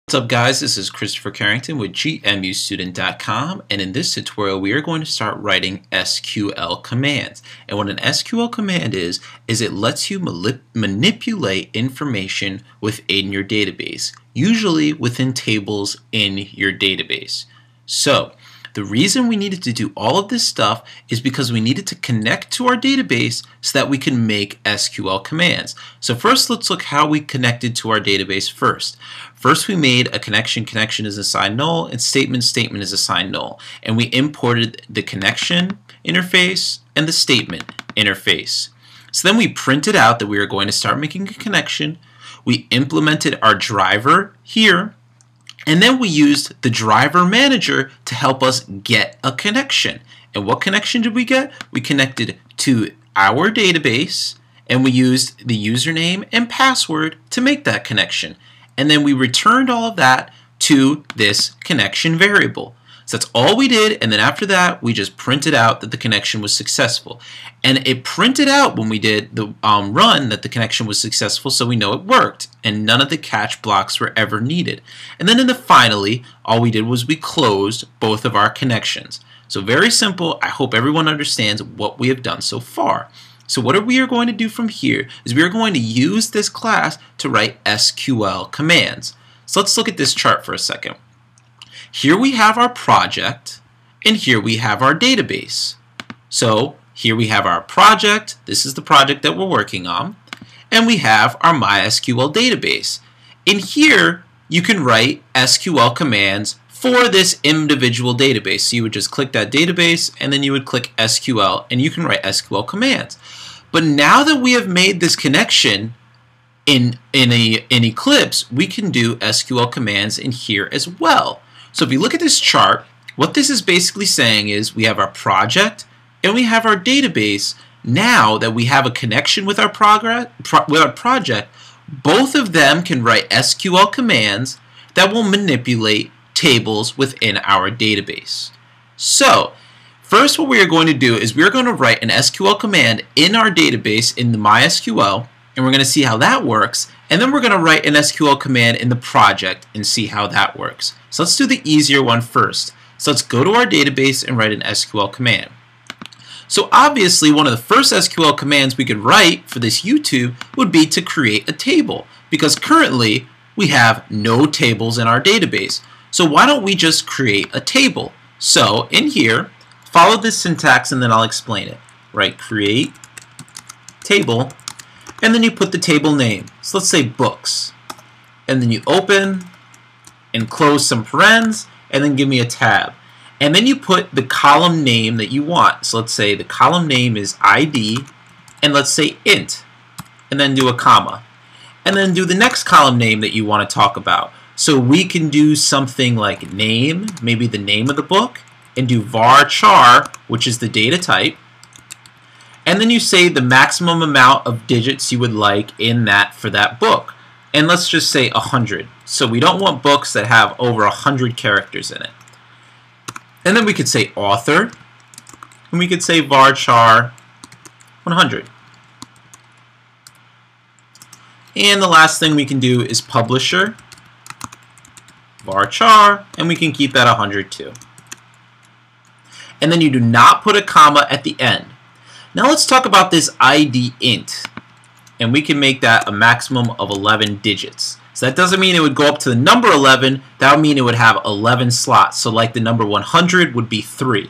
What's up guys, this is Christopher Carrington with GMUstudent.com, and in this tutorial we are going to start writing SQL commands. And what an SQL command is it lets you manipulate information within your database, usually within tables in your database. So the reason we needed to do all of this stuff is because we needed to connect to our database so that we can make SQL commands. So first let's look how we connected to our database first. First we made a connection is assigned null, and statement is assigned null. And we imported the connection interface and the statement interface. So then we printed out that we were going to start making a connection. We implemented our driver here. And then we used the driver manager to help us get a connection. And what connection did we get? We connected to our database, and we used the username and password to make that connection. And then we returned all of that to this connection variable. So that's all we did, and then after that we just printed out that the connection was successful. And it printed out when we did the run that the connection was successful, so we know it worked, and none of the catch blocks were ever needed. And then finally, all we did was we closed both of our connections. So very simple. I hope everyone understands what we have done so far. So what we are going to do from here is we are going to use this class to write SQL commands. So let's look at this chart for a second. Here we have our project, and here we have our database. So here we have our project. This is the project that we're working on. And we have our MySQL database. In here, you can write SQL commands for this individual database. So you would just click that database, and then you would click SQL, and you can write SQL commands. But now that we have made this connection in Eclipse, we can do SQL commands in here as well. So if you look at this chart, what this is basically saying is we have our project and we have our database. Now that we have a connection with our project, both of them can write SQL commands that will manipulate tables within our database. So first what we are going to do is we are going to write an SQL command in our database in the MySQL, and we're going to see how that works. And then we're going to write an SQL command in the project and see how that works. So let's do the easier one first. So let's go to our database and write an SQL command. So obviously one of the first SQL commands we could write for this YouTube would be to create a table, because currently we have no tables in our database. So why don't we just create a table? So in here, follow this syntax and then I'll explain it. Right, create table, and then you put the table name. So let's say books. And then you open and close some parens, and then give me a tab. And then you put the column name that you want. So let's say the column name is ID, and let's say int, and then do a comma. And then do the next column name that you want to talk about. So we can do something like name, maybe the name of the book, and do varchar, which is the data type. And then you say the maximum amount of digits you would like in that for that book. And let's just say 100. So we don't want books that have over 100 characters in it. And then we could say author, and we could say varchar 100. And the last thing we can do is publisher, varchar, and we can keep that 100 too. And then you do not put a comma at the end. Now let's talk about this ID int, and we can make that a maximum of 11 digits. So that doesn't mean it would go up to the number 11, that would mean it would have 11 slots. So like the number 100 would be 3.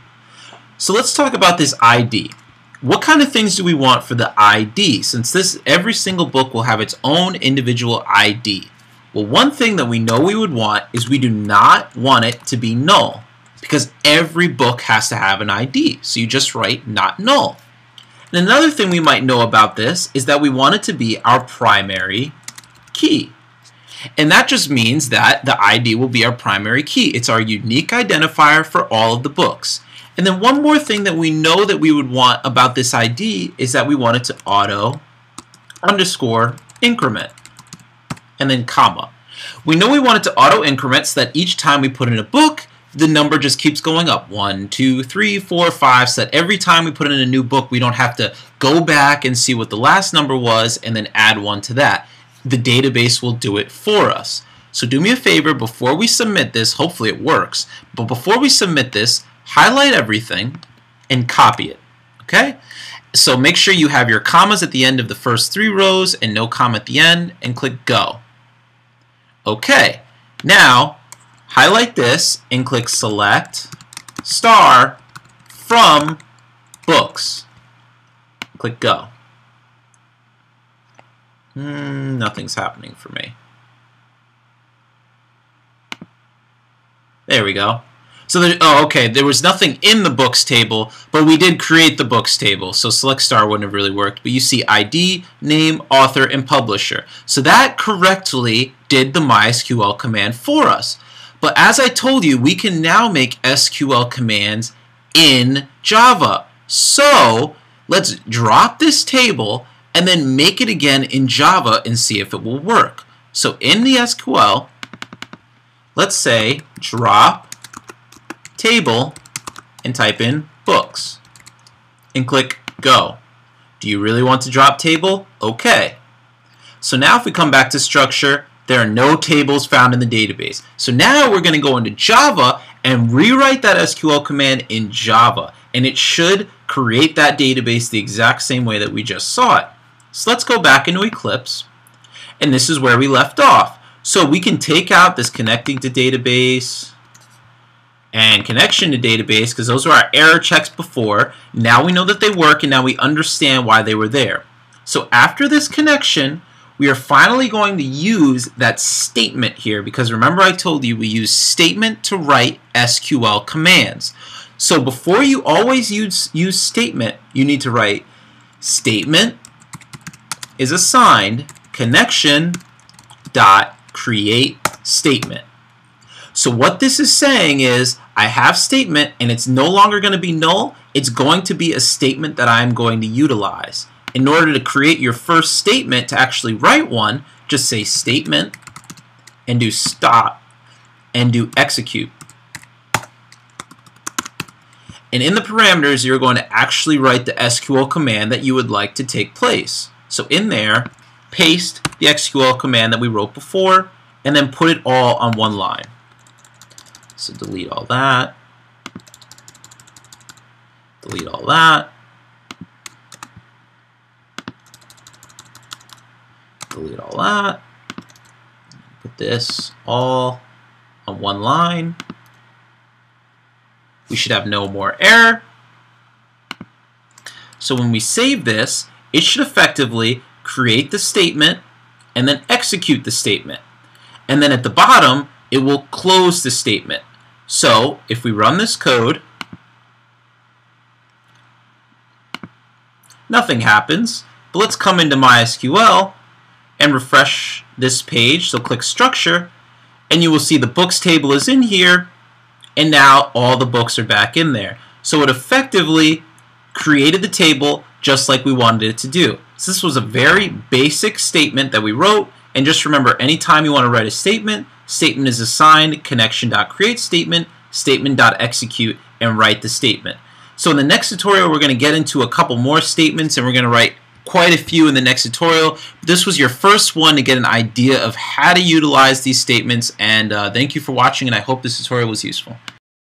So let's talk about this ID. What kind of things do we want for the ID, since every single book will have its own individual ID? Well, one thing that we know we would want is we do not want it to be null, because every book has to have an ID. So you just write not null. And another thing we might know about this is that we want it to be our primary key. And that just means that the ID will be our primary key. It's our unique identifier for all of the books. And then one more thing that we know that we would want about this ID is that we want it to auto underscore increment and then comma. We know we want it to auto increment so that each time we put in a book, the number just keeps going up. 1, 2, 3, 4, 5, so that every time we put in a new book, we don't have to go back and see what the last number was and then add 1 to that. The database will do it for us. So do me a favor, before we submit this, hopefully it works, but before we submit this, highlight everything and copy it, okay? So make sure you have your commas at the end of the first 3 rows and no comma at the end, and click Go. Okay, now highlight this and click Select Star from Books. Click Go. Nothing's happening for me. There we go. So okay, there was nothing in the books table, but we did create the books table, so select star wouldn't have really worked. But you see ID, name, author, and publisher. So that correctly did the MySQL command for us. But as I told you, we can now make SQL commands in Java. So let's drop this table and then make it again in Java and see if it will work. So in the SQL, let's say drop table and type in books and click Go. Do you really want to drop table? Okay. So now if we come back to structure, there are no tables found in the database. So now we're going to go into Java and rewrite that SQL command in Java, and it should create that database the exact same way that we just saw it. So let's go back into Eclipse, and this is where we left off. So we can take out this connecting to database and connection to database, because those were our error checks before. Now we know that they work, and now we understand why they were there. So after this connection, we are finally going to use that statement here, because remember I told you we use statement to write SQL commands. So before you always use statement, you need to write statement is assigned connection dot create statement. So what this is saying is I have statement, and it's no longer going to be null. It's going to be a statement that I'm going to utilize. In order to create your first statement, to actually write one, just say statement and do stop and do execute. And in the parameters, you're going to actually write the SQL command that you would like to take place. So in there, paste the SQL command that we wrote before, and then put it all on one line. So delete all that, delete all that, delete all that, put this all on one line. We should have no more error. So when we save this, it should effectively create the statement and then execute the statement. And then at the bottom, it will close the statement. So if we run this code, nothing happens. But let's come into MySQL and refresh this page. So click Structure, and you will see the books table is in here, and now all the books are back in there. So it effectively created the table just like we wanted it to do. So this was a very basic statement that we wrote, and just remember, anytime you want to write a statement, statement is assigned connection.create statement, statement.execute, and write the statement. So in the next tutorial, we're going to get into a couple more statements, and we're going to write quite a few in the next tutorial. This was your first one to get an idea of how to utilize these statements, and thank you for watching, and I hope this tutorial was useful.